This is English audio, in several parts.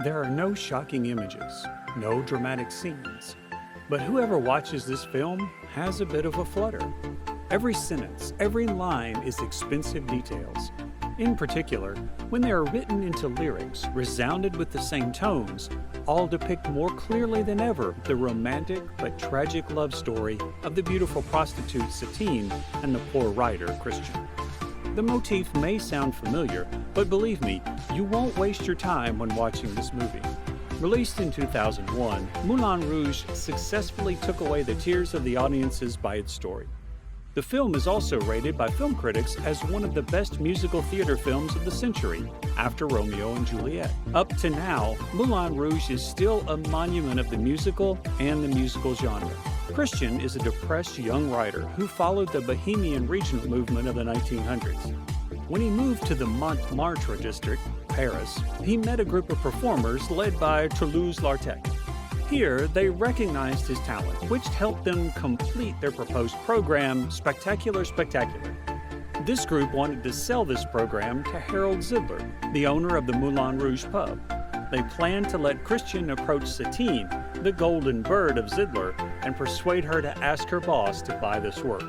There are no shocking images, no dramatic scenes. But whoever watches this film has a bit of a flutter. Every sentence, every line is expensive details. In particular, when they are written into lyrics, resounded with the same tones, all depict more clearly than ever the romantic but tragic love story of the beautiful prostitute Satine and the poor writer Christian. The motif may sound familiar, but believe me, you won't waste your time when watching this movie. Released in 2001, Moulin Rouge successfully took away the tears of the audiences by its story. The film is also rated by film critics as one of the best musical theater films of the century, after Romeo and Juliet. Up to now, Moulin Rouge is still a monument of the musical and the musical genre. Christian is a depressed young writer who followed the Bohemian regional movement of the 1900s. When he moved to the Montmartre district, Paris, he met a group of performers led by Toulouse-Lautrec. Here, they recognized his talent, which helped them complete their proposed program, Spectacular Spectacular. This group wanted to sell this program to Harold Zidler, the owner of the Moulin Rouge pub. They planned to let Christian approach Satine, the golden bird of Zidler, and persuade her to ask her boss to buy this work.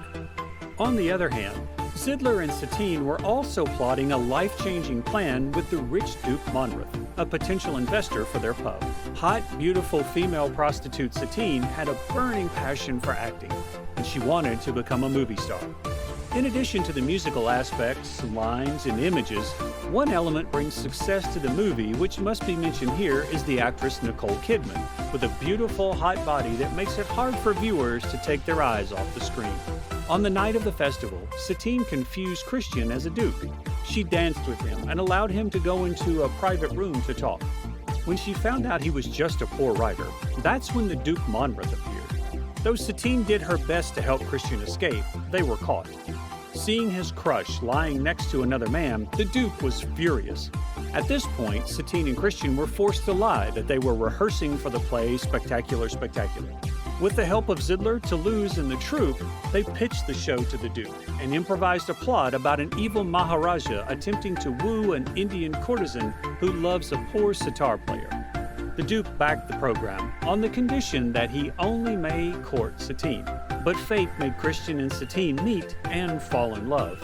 On the other hand, Zidler and Satine were also plotting a life-changing plan with the rich Duke Monmouth, a potential investor for their pub. Hot, beautiful female prostitute Satine had a burning passion for acting, and she wanted to become a movie star. In addition to the musical aspects, lines, and images, one element brings success to the movie, which must be mentioned here, is the actress Nicole Kidman, with a beautiful, hot body that makes it hard for viewers to take their eyes off the screen. On the night of the festival, Satine confused Christian as a duke. She danced with him and allowed him to go into a private room to talk. When she found out he was just a poor writer, that's when the Duke Monmouth appeared. Though Satine did her best to help Christian escape, they were caught. Seeing his crush lying next to another man, the Duke was furious. At this point, Satine and Christian were forced to lie that they were rehearsing for the play Spectacular Spectacular. With the help of Zidler, Toulouse, and the troupe, they pitched the show to the Duke and improvised a plot about an evil Maharaja attempting to woo an Indian courtesan who loves a poor sitar player. The Duke backed the program on the condition that he only may court Satine, but fate made Christian and Satine meet and fall in love.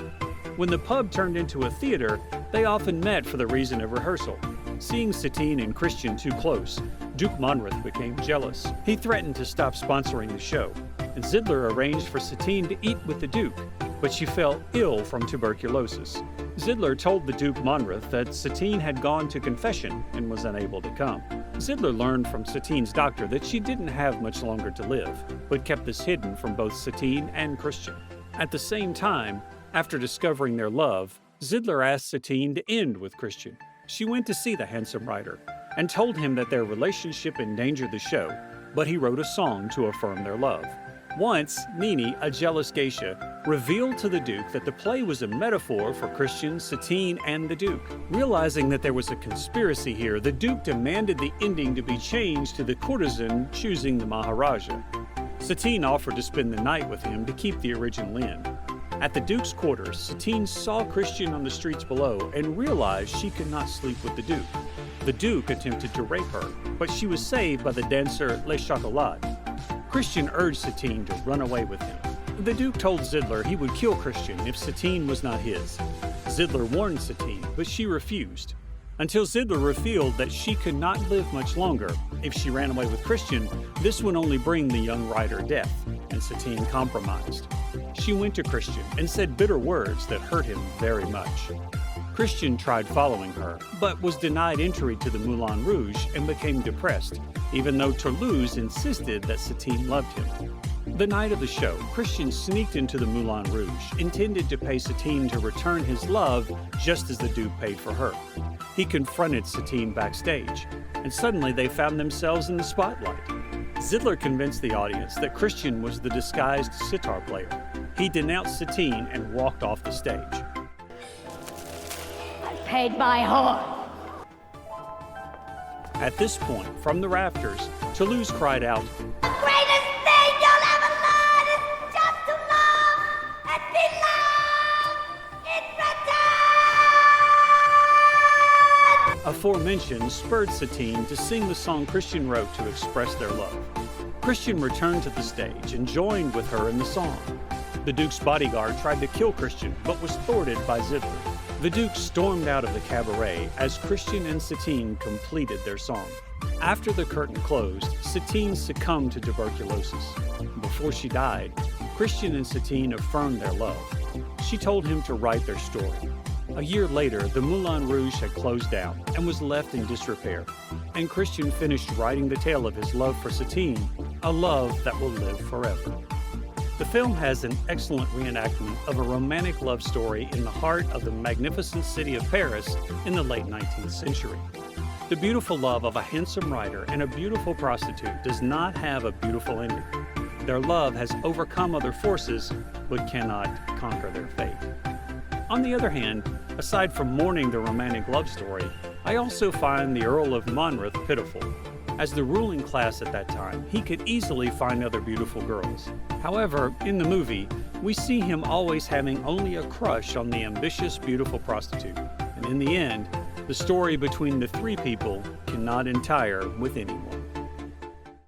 When the pub turned into a theater, they often met for the reason of rehearsal. Seeing Satine and Christian too close, Duke Monmouth became jealous. He threatened to stop sponsoring the show, and Zidler arranged for Satine to eat with the Duke, but she fell ill from tuberculosis. Zidler told the Duke Monmouth that Satine had gone to confession and was unable to come. Zidler learned from Satine's doctor that she didn't have much longer to live, but kept this hidden from both Satine and Christian. At the same time, after discovering their love, Zidler asked Satine to end with Christian. She went to see the handsome writer and told him that their relationship endangered the show, but he wrote a song to affirm their love. Once, Nini, a jealous geisha, revealed to the Duke that the play was a metaphor for Christian, Satine, and the Duke. Realizing that there was a conspiracy here, the Duke demanded the ending to be changed to the courtesan choosing the Maharaja. Satine offered to spend the night with him to keep the original end. At the Duke's quarters, Satine saw Christian on the streets below and realized she could not sleep with the Duke. The Duke attempted to rape her, but she was saved by the dancer Le Chocolat. Christian urged Satine to run away with him. The Duke told Zidler he would kill Christian if Satine was not his. Zidler warned Satine, but she refused. Until Zidler revealed that she could not live much longer. If she ran away with Christian, this would only bring the young writer death, and Satine compromised. She went to Christian and said bitter words that hurt him very much. Christian tried following her, but was denied entry to the Moulin Rouge and became depressed, even though Toulouse insisted that Satine loved him. The night of the show, Christian sneaked into the Moulin Rouge, intended to pay Satine to return his love just as the Duke paid for her. He confronted Satine backstage, and suddenly they found themselves in the spotlight. Zidler convinced the audience that Christian was the disguised sitar player. He denounced Satine and walked off the stage. I paid my whore. At this point, from the rafters, Toulouse cried out, The greatest thing you'll ever learn is just to love and be loved in return. A aforementioned spurred Satine to sing the song Christian wrote to express their love. Christian returned to the stage and joined with her in the song. The Duke's bodyguard tried to kill Christian, but was thwarted by Zidler. The Duke stormed out of the cabaret as Christian and Satine completed their song. After the curtain closed, Satine succumbed to tuberculosis. Before she died, Christian and Satine affirmed their love. She told him to write their story. A year later, the Moulin Rouge had closed down and was left in disrepair, and Christian finished writing the tale of his love for Satine, a love that will live forever. The film has an excellent reenactment of a romantic love story in the heart of the magnificent city of Paris in the late 19th century. The beautiful love of a handsome writer and a beautiful prostitute does not have a beautiful ending. Their love has overcome other forces, but cannot conquer their fate. On the other hand, aside from mourning the romantic love story, I also find the Earl of Monmouth pitiful. As the ruling class at that time, he could easily find other beautiful girls. However, in the movie, we see him always having only a crush on the ambitious, beautiful prostitute. And in the end, the story between the three people cannot entire with anyone.